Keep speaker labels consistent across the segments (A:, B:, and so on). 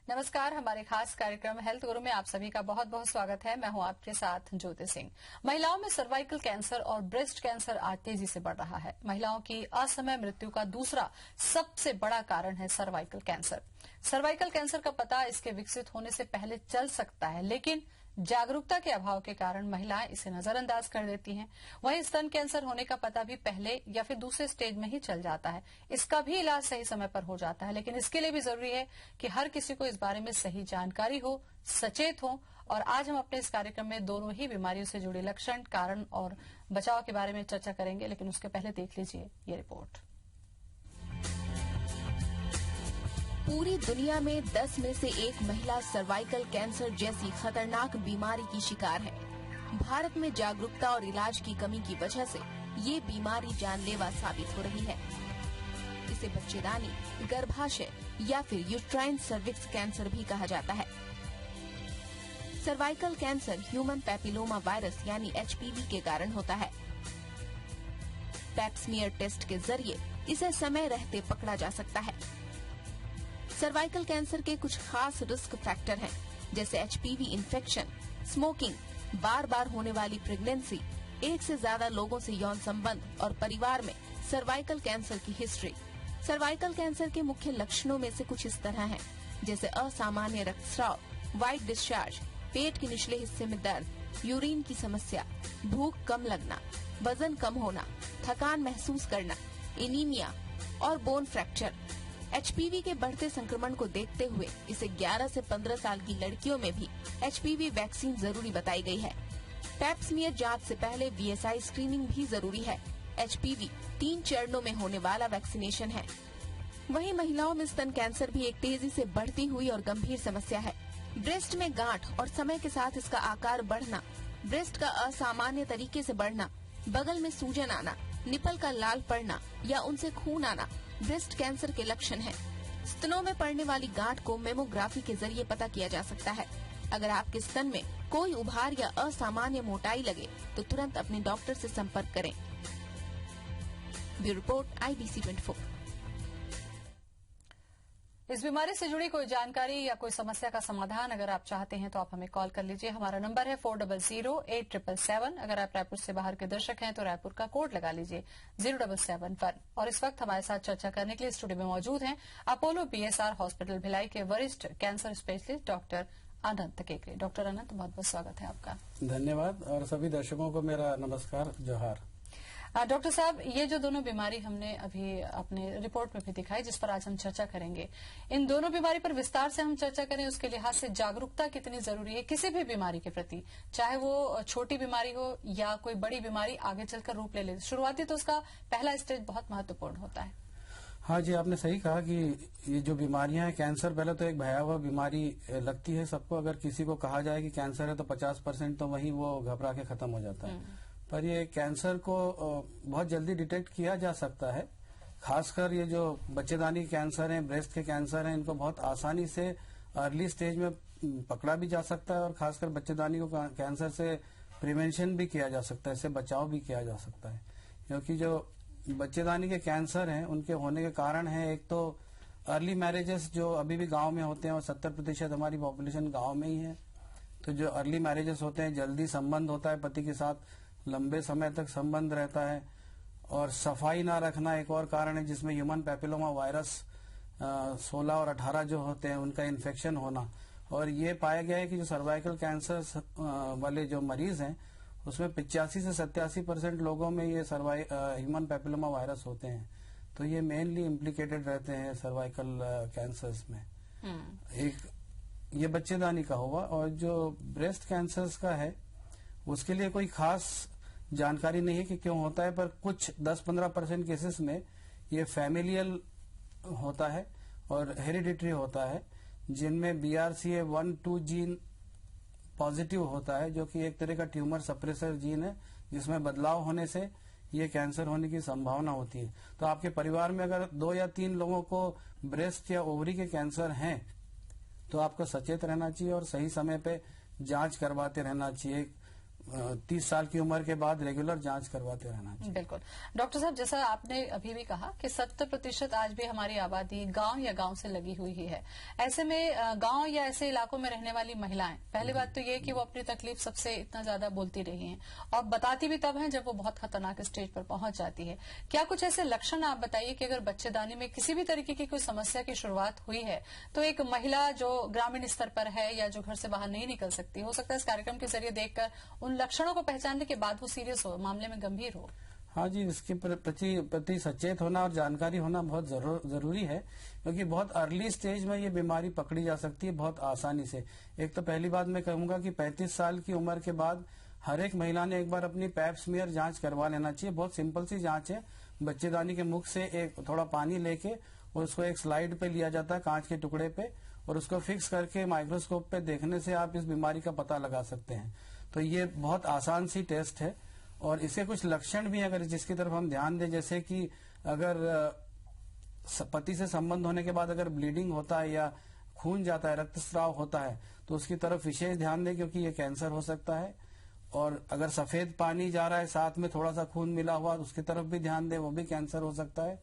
A: नमस्कार, हमारे खास कार्यक्रम हेल्थ गुरु में आप सभी का बहुत बहुत स्वागत है। मैं हूं आपके साथ ज्योति सिंह। महिलाओं में सर्वाइकल कैंसर और ब्रेस्ट कैंसर आज तेजी से बढ़ रहा है। महिलाओं की असमय मृत्यु का दूसरा सबसे बड़ा कारण है सर्वाइकल कैंसर। सर्वाइकल कैंसर का पता इसके विकसित होने से पहले चल सकता है, लेकिन जागरूकता के अभाव के कारण महिलाएं इसे नजरअंदाज कर देती हैं। वहीं स्तन कैंसर होने का पता भी पहले या फिर दूसरे स्टेज में ही चल जाता है। इसका भी इलाज सही समय पर हो जाता है, लेकिन इसके लिए भी जरूरी है कि हर किसी को इस बारे में सही जानकारी हो, सचेत हो। और आज हम अपने इस कार्यक्रम में दोनों ही बीमारियों से जुड़े लक्षण, कारण और बचाव के बारे में चर्चा करेंगे, लेकिन उसके पहले देख लीजिए ये रिपोर्ट।
B: पूरी दुनिया में 10 में से 1 महिला सर्वाइकल कैंसर जैसी खतरनाक बीमारी की शिकार है। भारत में जागरूकता और इलाज की कमी की वजह से ये बीमारी जानलेवा साबित हो रही है। इसे बच्चेदानी, गर्भाशय या फिर यूट्राइन सर्विक्स कैंसर भी कहा जाता है। Cervical cancer human papilloma virus यानी HPV के कारण होता है। पैप स्मीयर टेस्ट के जरिए इसे समय रहते पकड़ा जा सकता है। सर्वाइकल कैंसर के कुछ खास रिस्क फैक्टर हैं, जैसे HPV इन्फेक्शन, स्मोकिंग, बार बार होने वाली प्रेगनेंसी, एक से ज्यादा लोगों से यौन संबंध और परिवार में सर्वाइकल कैंसर की हिस्ट्री। सर्वाइकल कैंसर के मुख्य लक्षणों में से कुछ इस तरह हैं, जैसे असामान्य रक्तस्राव, व्हाइट डिस्चार्ज, पेट के निचले हिस्से में दर्द, यूरिन की समस्या, भूख कम लगना, वजन कम होना, थकान महसूस करना, एनीमिया और बोन फ्रैक्चर। HPV के बढ़ते संक्रमण को देखते हुए इसे 11 से 15 साल की लड़कियों में भी HPV वैक्सीन जरूरी बताई गई है। पैप स्मीयर जांच से पहले VSI स्क्रीनिंग भी जरूरी है। HPV 3 चरणों में होने वाला वैक्सीनेशन है। वहीं महिलाओं में स्तन कैंसर भी एक तेजी से बढ़ती हुई और गंभीर समस्या है। ब्रेस्ट में गांठ और समय के साथ इसका आकार बढ़ना, ब्रेस्ट का असामान्य तरीके से बढ़ना, बगल में सूजन आना, निपल का लाल पड़ना या उनसे खून आना ब्रेस्ट कैंसर के लक्षण हैं। स्तनों में पड़ने वाली गांठ को मेमोग्राफी के जरिए पता किया जा सकता है। अगर आपके स्तन में कोई उभार या असामान्य मोटाई लगे तो तुरंत अपने डॉक्टर से संपर्क करें। Bureau report IBC 24।
A: इस बीमारी से जुड़ी कोई जानकारी या कोई समस्या का समाधान अगर आप चाहते हैं तो आप हमें कॉल कर लीजिए। हमारा नंबर है 400877। अगर आप रायपुर से बाहर के दर्शक हैं तो रायपुर का कोड लगा लीजिए 0771। और इस वक्त हमारे साथ चर्चा करने के लिए स्टूडियो में मौजूद हैं अपोलो BSR हॉस्पिटल भिलाई के वरिष्ठ कैंसर स्पेशलिस्ट डॉक्टर अनंत केकरे। डॉक्टर अनंत, बहुत बहुत स्वागत है आपका।
C: धन्यवाद। और सभी दर्शकों को मेरा नमस्कार, जोहार।
A: डॉक्टर साहब, ये जो दोनों बीमारी हमने अभी अपने रिपोर्ट में भी दिखाई, जिस पर आज हम चर्चा करेंगे, इन दोनों बीमारी पर विस्तार से हम चर्चा करें। उसके लिहाज से जागरूकता कितनी जरूरी है किसी भी बीमारी के प्रति, चाहे वो छोटी बीमारी हो या कोई बड़ी बीमारी आगे चलकर रूप ले ले। शुरुआती तो उसका पहला स्टेज बहुत महत्वपूर्ण होता है।
C: हाँ जी, आपने सही कहा कि ये जो बीमारियां हैं, कैंसर पहले तो एक भयावह बीमारी लगती है सबको। अगर किसी को कहा जाए कि कैंसर है तो 50% तो वहीं वो घबरा के खत्म हो जाता है। पर ये कैंसर को बहुत जल्दी डिटेक्ट किया जा सकता है। खासकर ये जो बच्चेदानी कैंसर है, ब्रेस्ट के कैंसर हैं, इनको बहुत आसानी से अर्ली स्टेज में पकड़ा भी जा सकता है। और खासकर बच्चेदानी को कैंसर से प्रिवेंशन भी किया जा सकता है, इससे बचाव भी किया जा सकता है। क्योंकि जो बच्चेदानी के कैंसर हैं उनके होने के कारण है, एक तो अर्ली मैरिजेस जो अभी भी गांव में होते हैं, और 70% हमारी पॉपुलेशन गांव में ही है। तो जो अर्ली मैरिजेस होते हैं, जल्दी संबंध होता है पति के साथ, लंबे समय तक संबंध रहता है। और सफाई ना रखना एक और कारण है, जिसमें ह्यूमन पैपिलोमा वायरस 16 और 18 जो होते हैं उनका इन्फेक्शन होना। और ये पाया गया है कि जो सर्वाइकल कैंसर वाले जो मरीज हैं उसमें 85 से 87% लोगों में ये ह्यूमन पैपिलोमा वायरस होते हैं। तो ये मेनली इम्प्लीकेटेड रहते हैं सर्वाइकल कैंसर्स में। एक ये बच्चेदानी का हुआ। और जो ब्रेस्ट कैंसर्स का है उसके लिए कोई खास जानकारी नहीं है कि क्यों होता है, पर कुछ 10-15% केसेस में ये फैमिलियल होता है और हेरिडिटरी होता है, जिनमें BRCA1-2 जीन पॉजिटिव होता है, जो कि एक तरह का ट्यूमर सप्रेसर जीन है, जिसमें बदलाव होने से ये कैंसर होने की संभावना होती है। तो आपके परिवार में अगर 2 या 3 लोगों को ब्रेस्ट या ओवरी के कैंसर हैं तो आपको सचेत रहना चाहिए और सही समय पे जांच करवाते रहना चाहिए। 30 साल की उम्र के बाद रेगुलर जांच करवाते रहना चाहिए।
A: बिल्कुल। डॉक्टर साहब, जैसा आपने अभी भी कहा कि 70% आज भी हमारी आबादी गांव या गांव से लगी हुई ही है। ऐसे में गांव या ऐसे इलाकों में रहने वाली महिलाएं, पहली बात तो ये कि वो अपनी तकलीफ सबसे इतना ज्यादा बोलती रही हैं और बताती भी तब हैं जब वो बहुत खतरनाक स्टेज पर पहुंच जाती है। क्या कुछ ऐसे लक्षण आप बताइए कि अगर बच्चेदानी में किसी भी तरीके की कोई समस्या की शुरुआत हुई है तो एक महिला जो ग्रामीण स्तर पर है या जो घर से बाहर नहीं निकल सकती, हो सकता है इस कार्यक्रम के जरिए देखकर उन लक्षणों को पहचानने के बाद वो सीरियस हो, मामले में गंभीर हो।
C: हाँ जी, इसके प्रति सचेत होना और जानकारी होना बहुत जरूरी है, क्योंकि बहुत अर्ली स्टेज में ये बीमारी पकड़ी जा सकती है बहुत आसानी से। एक तो पहली बात मैं कहूंगा कि 35 साल की उम्र के बाद हर एक महिला ने एक बार अपनी पैप स्मीयर जांच करवा लेना चाहिए। बहुत सिंपल सी जांच है। बच्चेदानी के मुख से एक थोड़ा पानी लेके और उसको एक स्लाइड पे लिया जाता है, कांच के टुकड़े पे, और उसको फिक्स करके माइक्रोस्कोप पे देखने से आप इस बीमारी का पता लगा सकते हैं। तो ये बहुत आसान सी टेस्ट है और इसके कुछ लक्षण भी अगर जिसकी तरफ हम ध्यान दें, जैसे कि अगर पति से संबंध होने के बाद अगर ब्लीडिंग होता है या खून जाता है, रक्तस्राव होता है, तो उसकी तरफ विशेष ध्यान दें, क्योंकि ये कैंसर हो सकता है। और अगर सफेद पानी जा रहा है साथ में थोड़ा सा खून मिला हुआ, उसकी तरफ भी ध्यान दें, वो भी कैंसर हो सकता है।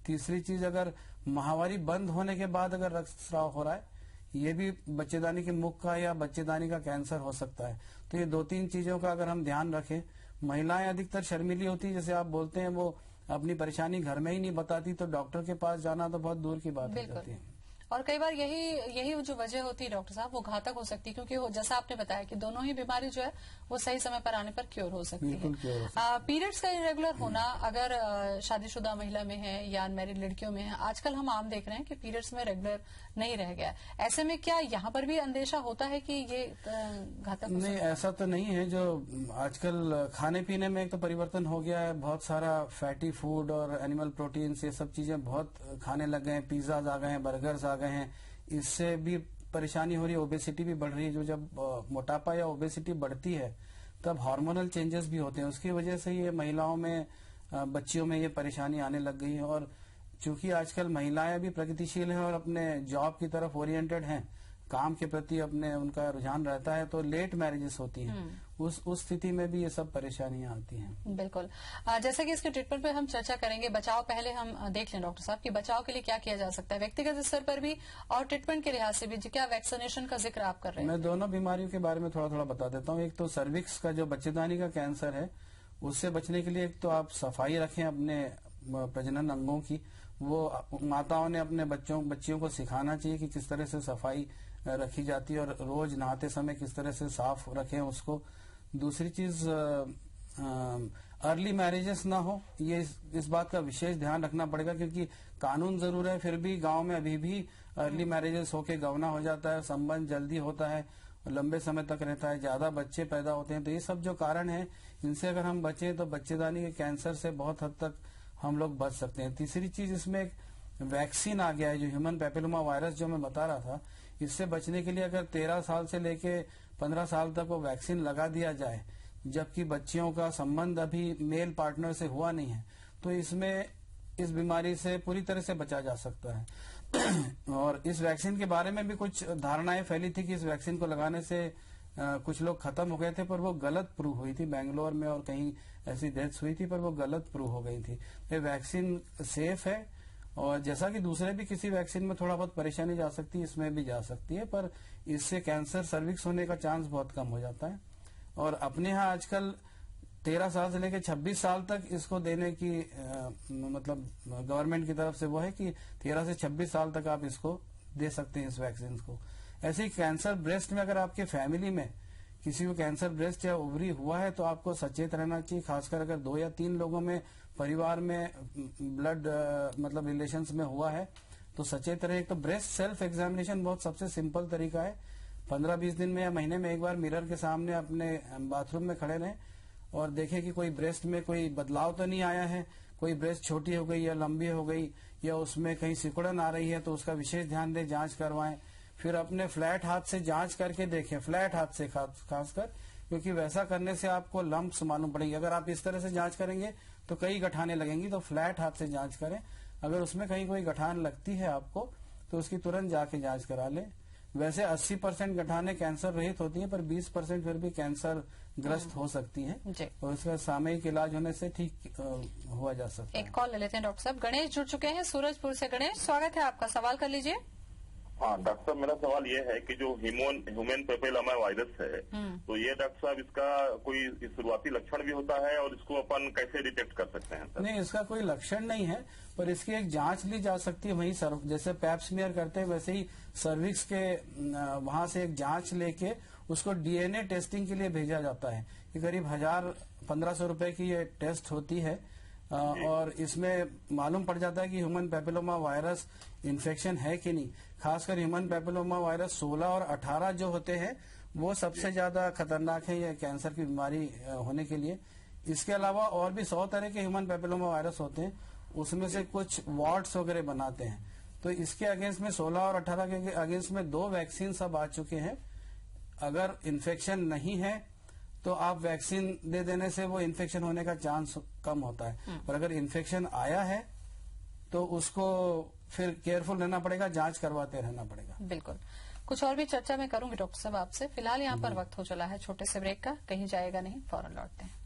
C: तीसरी चीज, अगर माहवारी बंद होने के बाद अगर रक्तस्राव हो रहा है, ये भी बच्चेदानी के मुख का या बच्चेदानी का कैंसर हो सकता है। तो ये 2-3 चीजों का अगर हम ध्यान रखें। महिलाएं अधिकतर शर्मीली होती है, जैसे आप बोलते हैं, वो अपनी परेशानी घर में ही नहीं बताती, तो डॉक्टर के पास जाना तो बहुत दूर की बात हो जाती है।
A: और कई बार यही जो वजह होती है डॉक्टर साहब, वो घातक हो सकती है, क्योंकि जैसा आपने बताया कि दोनों ही बीमारी जो है वो सही समय पर आने पर क्योर हो सकती है। पीरियड्स का इरेगुलर होना अगर शादीशुदा महिला में है या अनमैरिड लड़कियों में है, आजकल हम आम देख रहे हैं कि पीरियड्स में रेगुलर नहीं रह गया। ऐसे में क्या यहाँ पर भी अंदेशा होता है कि ये घातक हो?
C: नहीं, ऐसा तो नहीं है। जो आजकल खाने पीने में एक तो परिवर्तन हो गया है, बहुत सारा फैटी फूड और एनिमल प्रोटीन, ये सब चीजें बहुत खाने लग गए हैं, पिज्जाज आ गए हैं, बर्गर्स आ गए हैं, इससे भी परेशानी हो रही है। ओबेसिटी भी बढ़ रही है। जो जब मोटापा या ओबेसिटी बढ़ती है तब हार्मोनल चेंजेस भी होते हैं, उसकी वजह से ये महिलाओं में, बच्चियों में ये परेशानी आने लग गई है। और चूंकि आजकल महिलाएं भी प्रगतिशील हैं और अपने जॉब की तरफ ओरिएंटेड हैं, काम के प्रति अपने उनका रुझान रहता है, तो लेट मैरिजेस होती हैं। उस स्थिति में भी ये सब परेशानियां आती हैं।
A: बिल्कुल। जैसे कि इसके ट्रीटमेंट पे हम चर्चा करेंगे, बचाव पहले हम देख लें डॉक्टर साहब कि बचाव के लिए क्या किया जा सकता है व्यक्तिगत स्तर पर भी और ट्रीटमेंट के लिहाज से भी। क्या वैक्सीनेशन का जिक्र आप कर रहे हैं?
C: मैं दोनों बीमारियों के बारे में थोड़ा थोड़ा बता देता हूँ। एक तो सर्विक्स का जो बच्चेदानी का कैंसर है, उससे बचने के लिए एक तो आप सफाई रखें अपने प्रजनन अंगों की। वो माताओं ने अपने बच्चियों को सिखाना चाहिए कि किस तरह से सफाई रखी जाती है और रोज नहाते समय किस तरह से साफ रखें उसको। दूसरी चीज, अर्ली मैरिजेस ना हो, ये इस बात का विशेष ध्यान रखना पड़ेगा, क्योंकि कानून जरूर है, फिर भी गांव में अभी भी अर्ली मैरिजेस होके गवना हो जाता है, संबंध जल्दी होता है, लंबे समय तक रहता है, ज्यादा बच्चे पैदा होते हैं। तो ये सब जो कारण है, इनसे अगर हम बचें तो बच्चेदानी के कैंसर से बहुत हद तक हम लोग बच सकते हैं। तीसरी चीज, इसमें एक वैक्सीन आ गया है, जो ह्यूमन पैपिलोमा वायरस जो मैं बता रहा था, इससे बचने के लिए अगर 13 साल से लेके 15 साल तक वो वैक्सीन लगा दिया जाए, जबकि बच्चियों का संबंध अभी मेल पार्टनर से हुआ नहीं है, तो इसमें इस बीमारी से पूरी तरह से बचा जा सकता है। और इस वैक्सीन के बारे में भी कुछ धारणाएं फैली थी कि इस वैक्सीन को लगाने से कुछ लोग खत्म हो गए थे, पर वो गलत प्रूव हुई थी। बैंगलोर में और कहीं ऐसी डेथ्स हुई थी, पर वो गलत प्रूव हो गई थी। ये वैक्सीन सेफ है, और जैसा कि दूसरे भी किसी वैक्सीन में थोड़ा बहुत परेशानी जा सकती है, इसमें भी जा सकती है, पर इससे कैंसर सर्विक्स होने का चांस बहुत कम हो जाता है। और अपने यहाँ आजकल 13 साल से लेकर 26 साल तक इसको देने की मतलब गवर्नमेंट की तरफ से वो है कि 13 से 26 साल तक आप इसको दे सकते हैं, इस वैक्सीन को। ऐसे ही कैंसर ब्रेस्ट में अगर आपके फैमिली में किसी को कैंसर ब्रेस्ट या ओवरी हुआ है, तो आपको सचेत रहना चाहिए। खासकर अगर 2 या 3 लोगों में परिवार में ब्लड मतलब रिलेशंस में हुआ है, तो सचेत रहे। तो ब्रेस्ट सेल्फ एग्जामिनेशन बहुत सबसे सिंपल तरीका है। 15-20 दिन में या महीने में एक बार मिरर के सामने अपने बाथरूम में खड़े रहें और देखें कि कोई ब्रेस्ट में कोई बदलाव तो नहीं आया है, कोई ब्रेस्ट छोटी हो गई या लंबी हो गई या उसमें कहीं सिकुड़न आ रही है, तो उसका विशेष ध्यान दें, जांच करवाएं। फिर अपने फ्लैट हाथ से जांच करके देखें, फ्लैट हाथ से खासकर, क्योंकि वैसा करने से आपको लंप्स मालूम पड़ेगी। अगर आप इस तरह से जांच करेंगे तो कई गठाने लगेंगी, तो फ्लैट हाथ से जांच करें। अगर उसमें कहीं कोई गठान लगती है आपको, तो उसकी तुरंत जाके जांच करा लें। वैसे 80% गठाने कैंसर रहित होती हैं, पर 20% फिर भी कैंसर ग्रस्त हो सकती हैं और उसका सामयिक इलाज होने से ठीक हुआ जा सकता है।
A: एक कॉल ले लेते हैं डॉक्टर साहब। गणेश जुड़ चुके हैं सूरजपुर से। गणेश, स्वागत है आपका, सवाल कर लीजिए।
D: हाँ डॉक्टर साहब, मेरा सवाल ये है कि जो ह्यूमन पेपिलोमा वायरस है, तो ये डॉक्टर साहब इसका कोई शुरुआती लक्षण भी होता है और इसको अपन कैसे डिटेक्ट कर सकते हैं सर?
C: नहीं, इसका कोई लक्षण नहीं है, पर इसकी एक जांच ली जा सकती है। वहीं जैसे पैप स्मीयर करते हैं वैसे ही सर्विक्स के वहां से एक जांच लेके उसको डीएनए टेस्टिंग के लिए भेजा जाता है। ये करीब 1000-1500 रुपए की ये टेस्ट होती है और इसमें मालूम पड़ जाता है कि ह्यूमन पेपिलोमा वायरस इन्फेक्शन है कि नहीं। खासकर ह्यूमन पेपिलोमा वायरस 16 और 18 जो होते हैं वो सबसे ज्यादा खतरनाक है ये कैंसर की बीमारी होने के लिए। इसके अलावा और भी 100 तरह के ह्यूमन पेपिलोमा वायरस होते हैं, उसमें से कुछ वार्ड्स वगैरह बनाते हैं। तो इसके अगेंस्ट में 16 और 18 के अगेंस्ट में 2 वैक्सीन सब आ चुके हैं। अगर इन्फेक्शन नहीं है तो आप वैक्सीन दे देने से वो इन्फेक्शन होने का चांस कम होता है, और अगर इन्फेक्शन आया है तो उसको फिर केयरफुल रहना पड़ेगा, जांच करवाते रहना पड़ेगा।
A: बिल्कुल। कुछ और भी चर्चा मैं करूंगी डॉक्टर साहब आपसे। फिलहाल यहाँ पर वक्त हो चला है छोटे से ब्रेक का, कहीं जाएगा नहीं, फौरन लौटते हैं।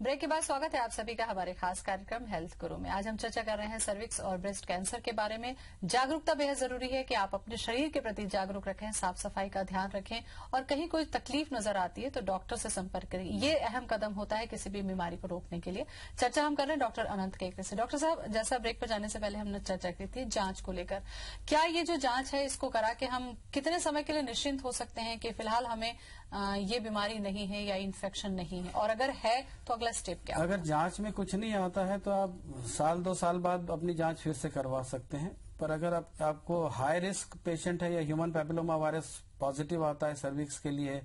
A: ब्रेक के बाद स्वागत है आप सभी का हमारे खास कार्यक्रम हेल्थ गुरु में। आज हम चर्चा कर रहे हैं सर्विक्स और ब्रेस्ट कैंसर के बारे में। जागरूकता बेहद जरूरी है कि आप अपने शरीर के प्रति जागरूक रखें, साफ सफाई का ध्यान रखें और कहीं कोई तकलीफ नजर आती है तो डॉक्टर से संपर्क करें। ये अहम कदम होता है किसी भी बीमारी को रोकने के लिए। चर्चा हम कर रहे हैं डॉक्टर अनंत केकरे से। डॉक्टर साहब, जैसा ब्रेक पर जाने से पहले हमने चर्चा की थी जांच को लेकर, क्या ये जो जांच है इसको करा के हम कितने समय के लिए निश्चिंत हो सकते हैं कि फिलहाल हमें ये बीमारी नहीं है या इन्फेक्शन नहीं है, और अगर है तो अगला स्टेप क्या?
C: अगर जांच में कुछ नहीं आता है तो आप 1-2 साल बाद अपनी जांच फिर से करवा सकते हैं। पर अगर आपको हाई रिस्क पेशेंट है या ह्यूमन पेपिलोमा वायरस पॉजिटिव आता है सर्विक्स के लिए,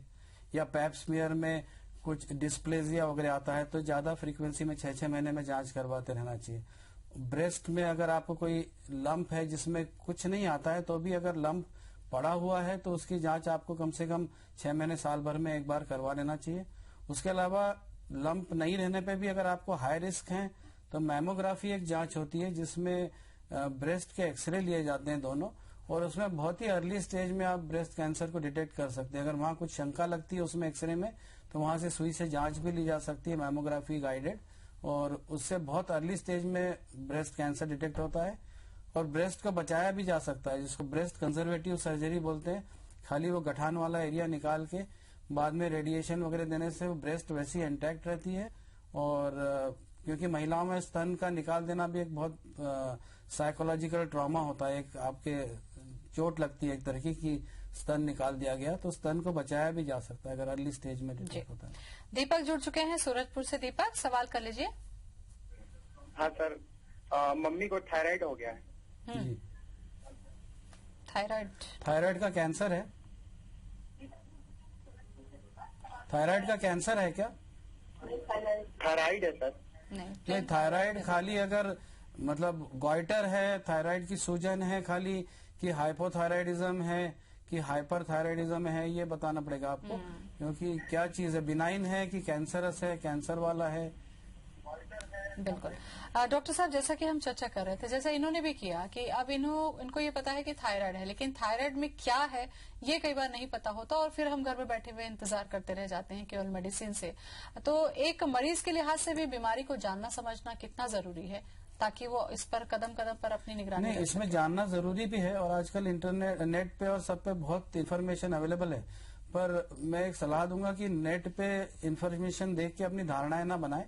C: या पैप स्मीयर में कुछ डिस्प्लेजिया वगैरह आता है, तो ज्यादा फ्रीक्वेंसी में 6-6 महीने में जांच करवाते रहना चाहिए। ब्रेस्ट में अगर आपको कोई लंप है जिसमें कुछ नहीं आता है, तो भी अगर लंप पड़ा हुआ है तो उसकी जांच आपको कम से कम 6 महीने साल भर में एक बार करवा लेना चाहिए। उसके अलावा लंप नहीं रहने पे भी अगर आपको हाई रिस्क है तो मैमोग्राफी एक जांच होती है जिसमें ब्रेस्ट के एक्सरे लिए जाते हैं दोनों, और उसमें बहुत ही अर्ली स्टेज में आप ब्रेस्ट कैंसर को डिटेक्ट कर सकते हैं। अगर वहां कुछ शंका लगती है उसमें एक्सरे में, तो वहां से सुई से जांच भी ली जा सकती है मैमोग्राफी गाइडेड, और उससे बहुत अर्ली स्टेज में ब्रेस्ट कैंसर डिटेक्ट होता है और ब्रेस्ट को बचाया भी जा सकता है, जिसको ब्रेस्ट कंजर्वेटिव सर्जरी बोलते हैं। खाली वो गठान वाला एरिया निकाल के बाद में रेडिएशन वगैरह देने से वो ब्रेस्ट वैसी इंटैक्ट रहती है। और क्योंकि महिलाओं में स्तन का निकाल देना भी एक बहुत साइकोलॉजिकल ट्रॉमा होता है, एक आपके चोट लगती है एक तरीके की, स्तन निकाल दिया गया, तो स्तन को बचाया भी जा सकता है अगर अर्ली स्टेज में डिटेक्ट होता है।
A: दीपक जुड़ चुके हैं सूरजपुर से। दीपक, सवाल कर लीजिए।
E: हाँ सर, मम्मी को थायराइड हो गया है।
C: जी,
A: थायराइड
C: का कैंसर है? थायराइड का कैंसर है क्या?
E: थायराइड है सर।
C: नहीं, थायराइड खाली अगर मतलब गॉइटर है, थायराइड की सूजन है खाली, कि हाइपोथायराइडिज्म है कि हाइपरथायराइडिज्म है, ये बताना पड़ेगा आपको, क्योंकि क्या चीज है, बिनाइन है कि कैंसरस है, कैंसर वाला है।
A: बिल्कुल। डॉक्टर साहब, जैसा कि हम चर्चा कर रहे थे, जैसा इन्होंने भी किया कि अब इनको ये पता है कि थायराइड है, लेकिन थायराइड में क्या है ये कई बार नहीं पता होता और फिर हम घर में बैठे हुए इंतजार करते रह जाते हैं केवल मेडिसिन से। तो एक मरीज के लिहाज से भी बीमारी को जानना समझना कितना जरूरी है ताकि वो इस पर कदम कदम पर अपनी निगरानी
C: नहीं, इसमें जानना जरूरी भी है, और आजकल इंटरनेट नेट पे और सब पे बहुत इन्फॉर्मेशन अवेलेबल है। पर मैं एक सलाह दूंगा कि नेट पे इन्फॉर्मेशन देख के अपनी धारणाएं ना बनाए,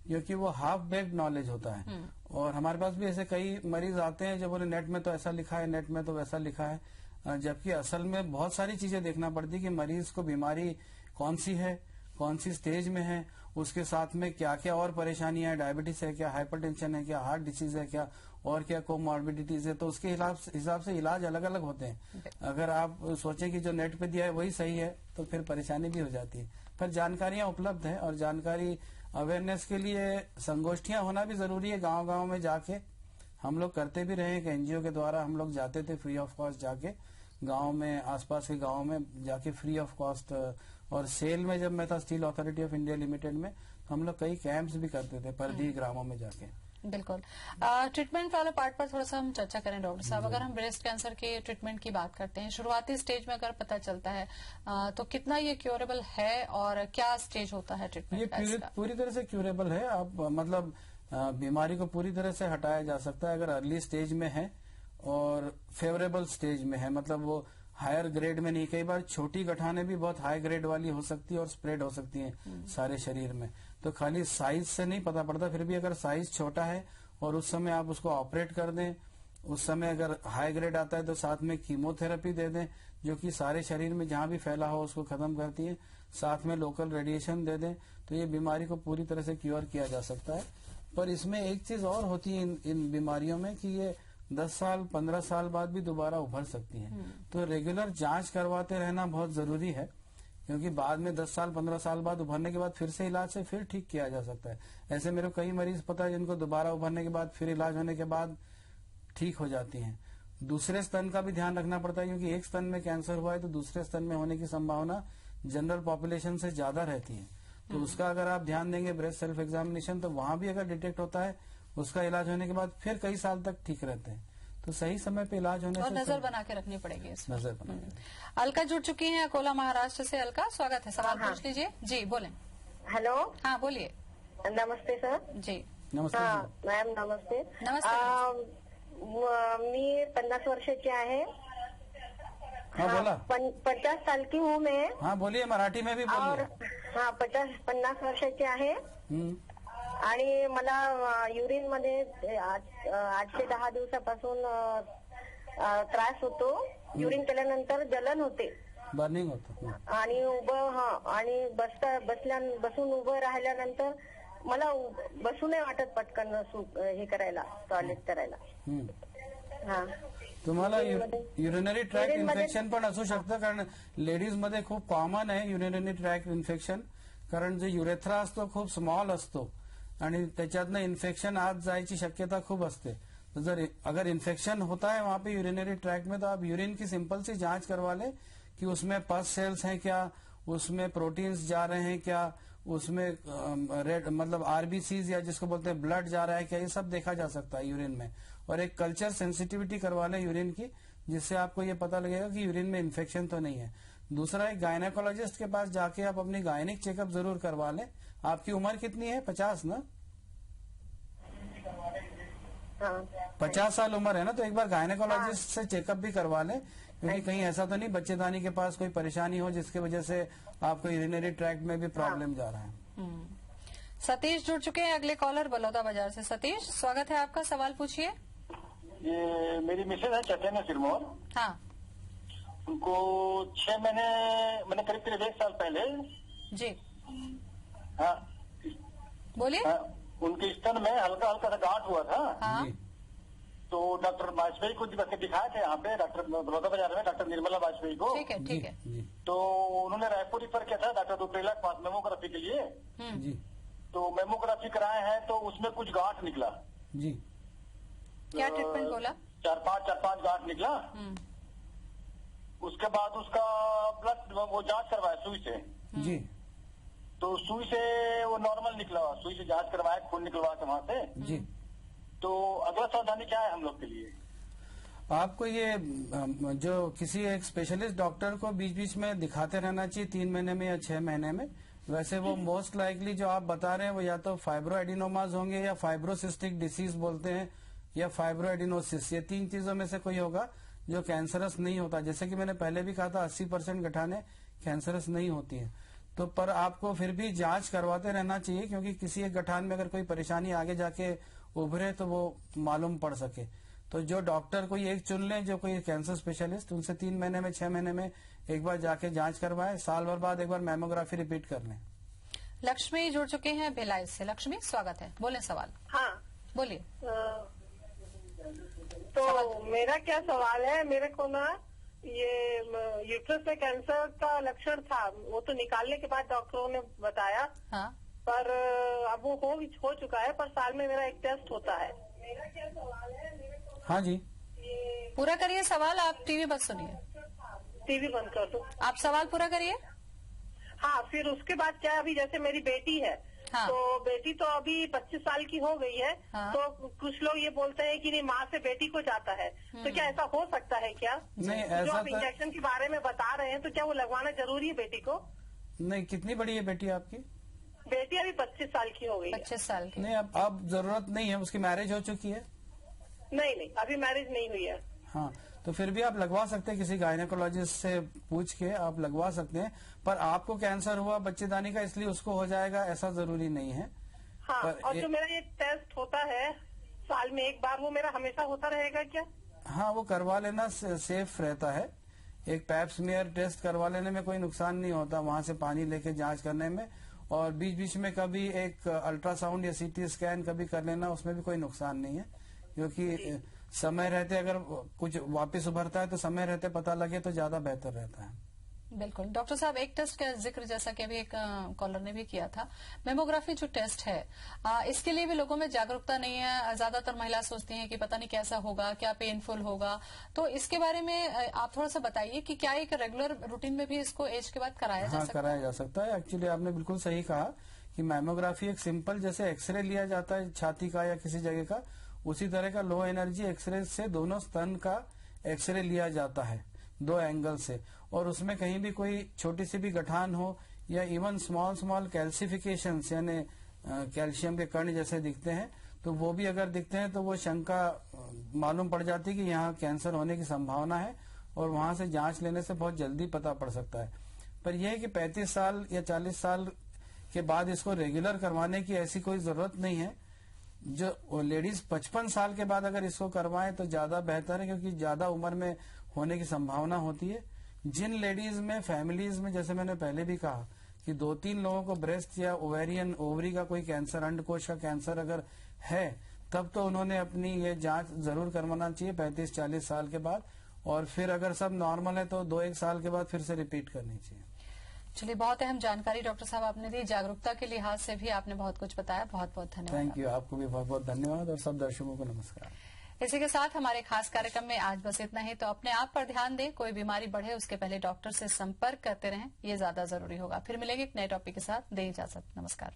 C: क्योंकि वो हाफ बेक्ड नॉलेज होता है। और हमारे पास भी ऐसे कई मरीज आते हैं जो बोले नेट में तो ऐसा लिखा है, नेट में तो वैसा लिखा है, जबकि असल में बहुत सारी चीजें देखना पड़ती है कि मरीज को बीमारी कौन सी है, कौन सी स्टेज में है, उसके साथ में क्या क्या और परेशानियां है, डायबिटीज है क्या, हाइपरटेंशन है क्या, हार्ट डिसीज है क्या, और क्या कोमॉर्बिडिटीज है, तो उसके हिसाब से इलाज अलग अलग होते हैं। अगर आप सोचें कि जो नेट पे दिया है वही सही है तो फिर परेशानी भी हो जाती है। पर जानकारियां उपलब्ध है, और जानकारी अवेयरनेस के लिए संगोष्ठियां होना भी जरूरी है। गांव गांव में जाके हम लोग करते भी रहे, एक एनजीओ के द्वारा हम लोग जाते थे फ्री ऑफ कॉस्ट, जाके गांव में, आसपास के गांव में जाके फ्री ऑफ कॉस्ट। और सेल में जब मैं था steel authority of India limited में, तो हम लोग कई कैंप्स भी करते थे परदी ग्रामों में जाके।
A: बिल्कुल। ट्रीटमेंट वाले पार्ट पर थोड़ा सा हम चर्चा करें डॉक्टर साहब। अगर हम ब्रेस्ट कैंसर के ट्रीटमेंट की बात करते हैं, शुरुआती स्टेज में अगर पता चलता है तो कितना ये क्योरेबल है और क्या स्टेज होता है ट्रीटमेंट का?
C: ये पूरी तरह से क्यूरेबल है। आप मतलब बीमारी को पूरी तरह से हटाया जा सकता है अगर अर्ली स्टेज में है और फेवरेबल स्टेज में है, मतलब वो हायर ग्रेड में नहीं। कई बार छोटी गठाने भी बहुत हाई ग्रेड वाली हो सकती है और स्प्रेड हो सकती हैं सारे शरीर में, तो खाली साइज से नहीं पता पड़ता। फिर भी अगर साइज छोटा है और उस समय आप उसको ऑपरेट कर दें, उस समय अगर हाई ग्रेड आता है तो साथ में कीमोथेरेपी दे दें जो कि सारे शरीर में जहां भी फैला हो उसको खत्म करती है, साथ में लोकल रेडिएशन दे दें, तो ये बीमारी को पूरी तरह से क्योर किया जा सकता है। पर इसमें एक चीज और होती है इन बीमारियों में कि ये 10 साल 15 साल बाद भी दोबारा उभर सकती हैं। तो रेगुलर जांच करवाते रहना बहुत जरूरी है, क्योंकि बाद में 10 साल 15 साल बाद उभरने के बाद फिर से इलाज से फिर ठीक किया जा सकता है। ऐसे मेरे कई मरीज पता है जिनको दोबारा उभरने के बाद फिर इलाज होने के बाद ठीक हो जाती हैं। दूसरे स्तन का भी ध्यान रखना पड़ता है, क्योंकि एक स्तन में कैंसर हुआ है तो दूसरे स्तन में होने की संभावना जनरल पॉपुलेशन से ज्यादा रहती है। तो उसका अगर आप ध्यान देंगे ब्रेस्ट सेल्फ एग्जामिनेशन, तो वहां भी अगर डिटेक्ट होता है उसका इलाज होने के बाद फिर कई साल तक ठीक रहते हैं। तो सही समय पे इलाज होने
A: और
C: से
A: नजर बना के रखनी पड़ेगी इसमें।
C: नजर बना के।
A: अलका जुड़ चुकी हैं अकोला महाराष्ट्र से। अलका, स्वागत है, सवाल पूछ लीजिए। जी बोलें।
F: हेलो,
A: हाँ बोलिए।
F: नमस्ते सर।
A: जी
C: नमस्ते
F: हा
C: जी।
F: मॅम नमस्ते.
A: नमस्ते.
F: मी 50 वर्षाची आहे.
C: हाँ बोला।
F: 50 साल की हूँ मैं.
C: हाँ बोलिए, मराठी में भी
F: और
C: बोलिए।
F: हाँ 50 वर्षाची आहे
C: हम्म,
F: आणि मला युरिन मध्ये 8 ते 10 दिवसापासून त्रास होतो. युरिन केल्यानंतर जलन होते
C: बर्निंग होतं.
F: आणि आणि बसून उभं राहिल्यानंतर मला बसू नाही वाटत पटकन हे करायला, टॉयलेट करायला.
C: हम्म.
F: हा.
C: तुम्हाला युरिनरी ट्रॅक इन्फेक्शन पण असू शकतं, कारण लेडीज मध्ये खूप कॉमन आहे युरिनरी ट्रॅक इन्फेक्शन. कारण जो युरेथ्रा असतो खूप स्मॉल असतो आणि त्याच्यातनं इन्फेक्शन आत जायची शक्यता खूप असते. तो अगर इन्फेक्शन होता है वहां पे यूरिनरी ट्रैक में, तो आप यूरिन की सिंपल सी जांच करवा लें कि उसमें पस सेल्स हैं क्या, उसमें प्रोटीन्स जा रहे हैं क्या, उसमें रेड मतलब आरबीसीज या जिसको बोलते हैं ब्लड जा रहा है क्या, ये सब देखा जा सकता है यूरिन में. और एक कल्चर सेंसिटिविटी करवा लें यूरिन की, जिससे आपको ये पता लगेगा कि यूरिन में इन्फेक्शन तो नहीं है. दूसरा, एक गायनेकोलॉजिस्ट के पास जाके आप अपनी गायनिक चेकअप जरूर करवा लें. आपकी उम्र कितनी है? 50 ना? 50 साल उम्र है ना, तो एक बार गायनेकोलॉजिस्ट से चेकअप भी करवा लें, क्योंकि कहीं ऐसा तो नहीं बच्चेदानी के पास कोई परेशानी हो जिसकी वजह से आपको यूरिनरी ट्रैक्ट में भी प्रॉब्लम जा रहा है.
A: सतीश जुड़ चुके हैं अगले कॉलर बलौदा बाजार से. सतीश, स्वागत है आपका, सवाल पूछिए.
G: ये मेरी मिसेज है चैतन्य सिरमौर.
A: हाँ.
G: उनको 6 महीने मैंने करीब 1 साल पहले.
A: जी.
G: हाँ
A: बोलिए.
G: हाँ, उनके स्तन में हल्का हल्का सा गांठ हुआ था.
A: हाँ.
G: तो डॉक्टर वाजपेयी को दिखाए थे यहाँ पे, डॉक्टर बलौदा बाजार में डॉक्टर निर्मला वाजपेयी को.
A: ठीक है, ठीक है.
G: तो उन्होंने रायपुर रिफर किया था डॉक्टर रुपेला के पास मेमोग्राफी के लिए.
C: जी
G: तो मेमोग्राफी कराए हैं तो उसमें कुछ गांठ निकला.
C: जी.
A: क्या ट्रीटमेंट बोला?
G: 4-5 गांठ निकला. उसके बाद उसका ब्लड वो जांच करवाया सुई से.
C: जी.
G: तो सुई से वो नॉर्मल निकला, सुई से जांच करवाया, खून निकलवा के वहां से.
C: जी.
G: तो अगला सावधानी क्या है हम लोग के लिए?
C: आपको ये जो किसी एक स्पेशलिस्ट डॉक्टर को बीच बीच में दिखाते रहना चाहिए, 3 महीने में या 6 महीने में. वैसे वो मोस्ट लाइकली जो आप बता रहे हैं वो या तो फाइब्रोएडिनोमाज होंगे या फाइब्रोसिस्टिक डिसीज बोलते हैं या फाइब्रोएडिनोसिस. ये 3 चीजों में से कोई होगा जो कैंसरस नहीं होता. जैसे कि मैंने पहले भी कहा था 80% गठाने कैंसरस नहीं होती हैं. तो पर आपको फिर भी जांच करवाते रहना चाहिए, क्योंकि किसी एक गठान में अगर कोई परेशानी आगे जाके उभरे तो वो मालूम पड़ सके. तो जो डॉक्टर कोई एक चुन लें, जो कोई कैंसर स्पेशलिस्ट, उनसे 3 महीने में 6 महीने में एक बार जाके जांच करवाएं. साल भर बाद एक बार मेमोग्राफी रिपीट कर लें.
A: लक्ष्मी जुड़ चुके हैं भिलाई से. लक्ष्मी, स्वागत है, बोले सवाल.
F: हाँ.
A: बोलिए.
F: तो मेरा क्या सवाल है, मेरे को ना ये यूट्रस में कैंसर का लक्षण था, वो तो निकालने के बाद डॉक्टरों ने बताया.
A: हाँ.
F: पर अब वो हो चुका है, पर साल में मेरा एक टेस्ट होता है. मेरा क्या सवाल है, मेरे को
C: हाँ जी,
A: पूरा करिए सवाल. आप टीवी बंद सुनिए.
F: टीवी बंद कर दो.
A: आप सवाल पूरा करिए.
F: हाँ, फिर उसके बाद क्या, अभी जैसे मेरी बेटी है
A: हाँ।
H: तो बेटी तो अभी 25 साल की हो गई है।
A: हाँ।
H: तो कुछ लोग ये बोलते हैं कि नहीं, माँ से बेटी को जाता है, तो क्या ऐसा हो सकता है क्या?
C: नहीं,
H: जो
C: ऐसा
H: आप इंजेक्शन के बारे में बता रहे हैं, तो क्या वो लगवाना जरूरी है बेटी को?
C: नहीं, कितनी बड़ी है बेटी आपकी?
H: बेटी अभी 25 साल की हो गई है।
A: 25 साल की।
C: नहीं, अब जरूरत नहीं है, उसकी मैरिज हो चुकी है।
H: नहीं, अभी मैरिज नहीं हुई है।
C: हाँ, तो फिर भी आप लगवा सकते हैं, किसी गायनेकोलॉजिस्ट से पूछ के आप लगवा सकते हैं। पर आपको कैंसर हुआ बच्चेदानी का, इसलिए उसको हो जाएगा ऐसा जरूरी नहीं है।
H: हाँ, और जो मेरा ये टेस्ट होता है साल में एक बार, वो मेरा हमेशा होता रहेगा क्या?
C: हाँ, वो करवा लेना सेफ रहता है। एक पैप स्मीयर टेस्ट करवा लेने में कोई नुकसान नहीं होता, वहां से पानी लेके जांच करने में। और बीच बीच में कभी एक अल्ट्रासाउंड या सीटी स्कैन कभी कर लेना, उसमें भी कोई नुकसान नहीं है। क्योंकि समय रहते अगर कुछ वापस उभरता है तो समय रहते पता लगे तो ज्यादा बेहतर रहता है।
A: बिल्कुल। डॉक्टर साहब, एक टेस्ट का जिक्र जैसा कि अभी एक कॉलर ने भी किया था, मेमोग्राफी जो टेस्ट है, इसके लिए भी लोगों में जागरूकता नहीं है। ज्यादातर महिला सोचती हैं कि पता नहीं कैसा होगा, क्या पेनफुल होगा। तो इसके बारे में आप थोड़ा सा बताइए कि क्या एक रेगुलर रूटीन में भी इसको एज के बाद कराया जा सकता है?
C: कराया जा सकता है। एक्चुअली आपने बिल्कुल सही कहा कि मेमोग्राफी एक सिंपल जैसे एक्सरे लिया जाता है छाती का या किसी जगह का, उसी तरह का लो एनर्जी एक्सरे से दोनों स्तन का एक्सरे लिया जाता है 2 एंगल से। और उसमें कहीं भी कोई छोटी सी भी गठान हो या इवन स्मॉल कैल्सिफिकेशन यानी कैल्शियम के कण जैसे दिखते हैं, तो वो भी अगर दिखते हैं तो वो शंका मालूम पड़ जाती है कि यहाँ कैंसर होने की संभावना है, और वहां से जांच लेने से बहुत जल्दी पता पड़ सकता है। पर यह है कि 35 साल या 40 साल के बाद इसको रेगुलर करवाने की ऐसी कोई जरूरत नहीं है। जो लेडीज 55 साल के बाद अगर इसको करवाएं तो ज्यादा बेहतर है, क्योंकि ज्यादा उम्र में होने की संभावना होती है। जिन लेडीज में फैमिलीज में, जैसे मैंने पहले भी कहा कि 2-3 लोगों को ब्रेस्ट या ओवरी का कोई कैंसर, अंडकोश का कैंसर अगर है, तब तो उन्होंने अपनी ये जांच जरूर करवाना चाहिए 35-40 साल के बाद। और फिर अगर सब नॉर्मल है तो 2-1 साल के बाद फिर से रिपीट करनी चाहिए।
A: चलिए, बहुत अहम जानकारी डॉक्टर साहब आपने दी। जागरूकता के लिहाज से भी आपने बहुत कुछ बताया। बहुत बहुत धन्यवाद।
C: थैंक यू, आपको भी बहुत बहुत धन्यवाद, और सब दर्शकों को नमस्कार।
A: इसी के साथ हमारे खास कार्यक्रम में आज बस इतना ही। तो अपने आप पर ध्यान दें, कोई बीमारी बढ़े उसके पहले डॉक्टर से संपर्क करते रहें, ये ज्यादा जरूरी होगा। फिर मिलेंगे एक नए टॉपिक के साथ। दें इजाजत, नमस्कार।